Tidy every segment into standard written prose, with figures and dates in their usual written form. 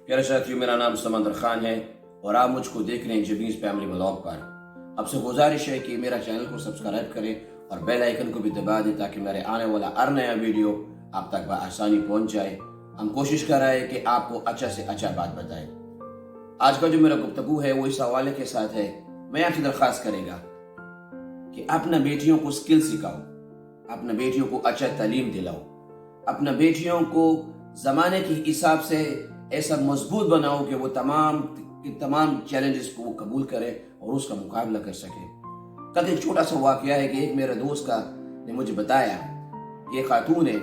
प्यारे साथियों, मेरा नाम समंदर खान है और आप मुझको देख रहे हैं जबीज फैमिली ब्लॉग पर। आपसे गुजारिश है कि मेरा चैनल को सब्सक्राइब करें और बेल आइकन को भी दबा दें ताकि मेरे आने वाला हर नया वीडियो आप तक बआसानी पहुंच जाए। हम कोशिश कर रहे हैं कि आपको अच्छा से अच्छा बात बताएं। आज का जो मेरा गुफ्तगू है वो इस हवाले के साथ है। मैं आपसे दरख्वास्त करेगा कि अपना बेटियों को स्किल सिखाओ, अपना बेटियों को अच्छा तालीम दिलाओ, अपना बेटियों को ज़माने के हिसाब से ऐसा मजबूत बनाओ कि वो तमाम चैलेंजेस को वो कबूल करे और उसका मुकाबला कर सके। कल एक छोटा सा वाक़या है कि एक मेरे दोस्त ने मुझे बताया कि एक खातून है,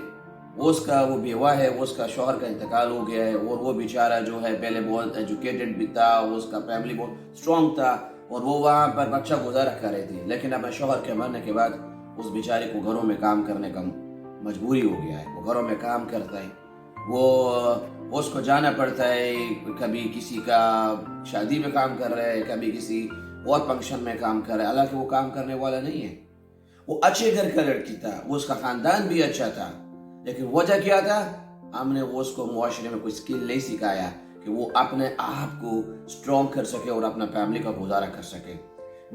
वो बेवा है, उसका शौहर का इंतकाल हो गया है और वो बेचारा जो है पहले बहुत एजुकेटेड भी था, उसका फैमिली बहुत स्ट्रॉन्ग था और वो वहाँ पर बच्चा गुजारा कर रहे थे। लेकिन अपने शौहर के मरने के बाद उस बेचारे को घरों में काम करने का मजबूरी हो गया है। वो घरों में काम करता है, वो उसको जाना पड़ता है, कभी किसी का शादी में काम कर रहा है, कभी किसी और फंक्शन में काम कर रहा है। हालांकि वो काम करने वाला नहीं है, वो अच्छे घर का लड़की था, वो उसका खानदान भी अच्छा था, लेकिन वजह क्या था? हमने वो उसको मुआशरे में कोई स्किल नहीं सिखाया कि वो अपने आप को स्ट्रॉन्ग कर सके और अपना फैमिली का गुजारा कर सके।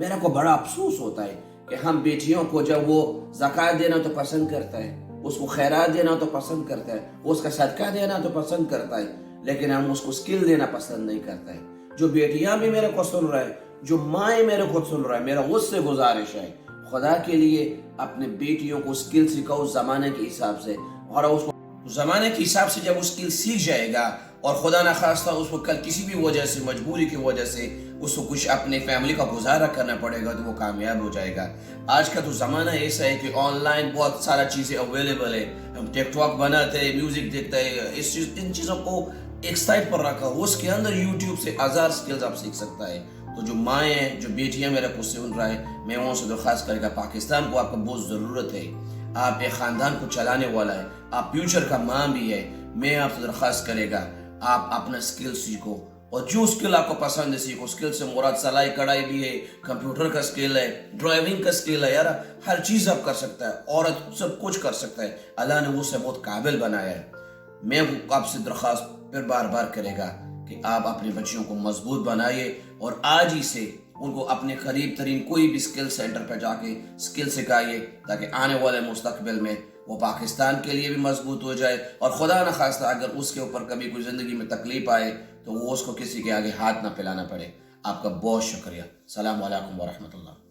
मेरा को बड़ा अफसोस होता है कि हम बेटियों को जब वो ज़कात देना तो पसंद करता है, उसको खैरात देना तो पसंद करता है, उसका सदका देना तो पसंद करता है, लेकिन हम उसको स्किल देना पसंद नहीं करता है। जो बेटियां भी मेरे को सुन रहा है, जो माएँ मेरे को सुन रहा है, मेरा उससे गुजारिश है, खुदा के लिए अपने बेटियों को स्किल सिखाओ ज़माने के हिसाब से। और उसको ज़माने के हिसाब से जब वो स्किल सीख जाएगा और खुदा न खास्ता उसको कल किसी भी वजह से, मजबूरी की वजह से उसको कुछ अपने फैमिली का गुजारा करना पड़ेगा तो वो कामयाब हो जाएगा। आज का तो ज़माना ऐसा है कि ऑनलाइन बहुत सारा चीज़ें अवेलेबल है। हम टिकटॉक बनाते हैं, म्यूज़िक देखते हैं, इन चीज़ों को एक साइड पर रखा, उसके अंदर यूट्यूब से हज़ार स्किल्स आप सीख सकता है। तो जो माएँ हैं, जो बेटियाँ मेरे को सुन रहा है, मैं उनसे दरख्वास्त करेगा, पाकिस्तान को आपका बहुत ज़रूरत है। आप एक ख़ानदान को चलाने वाला है, आप फ्यूचर का माँ भी है। मैं आपसे दरख्वास्त करेगा आप अपना स्किल सीखो और जो स्किल आपको पसंद है सीखो। स्किल से मुराद सिलाई कढ़ाई भी है, कंप्यूटर का स्किल है, ड्राइविंग का स्किल है। यार हर चीज़ आप कर सकता है, औरत सब कुछ कर सकता है। अल्लाह ने उसे बहुत काबिल बनाया है। मैं आपसे दरख्वास्त फिर बार बार करेगा कि आप अपने बच्चियों को मजबूत बनाइए और आज ही से उनको अपने करीब तरीन कोई भी स्किल सेंटर पर जाके स्किल सिखाइए ताकि आने वाले मुस्तकबिल में वो पाकिस्तान के लिए भी मजबूत हो जाए और खुदा न खास्ता अगर उसके ऊपर कभी कोई ज़िंदगी में तकलीफ आए तो वो उसको किसी के आगे हाथ ना फैलाना पड़े। आपका बहुत शुक्रिया। सलाम अलैकुम व रहमतुल्लाह।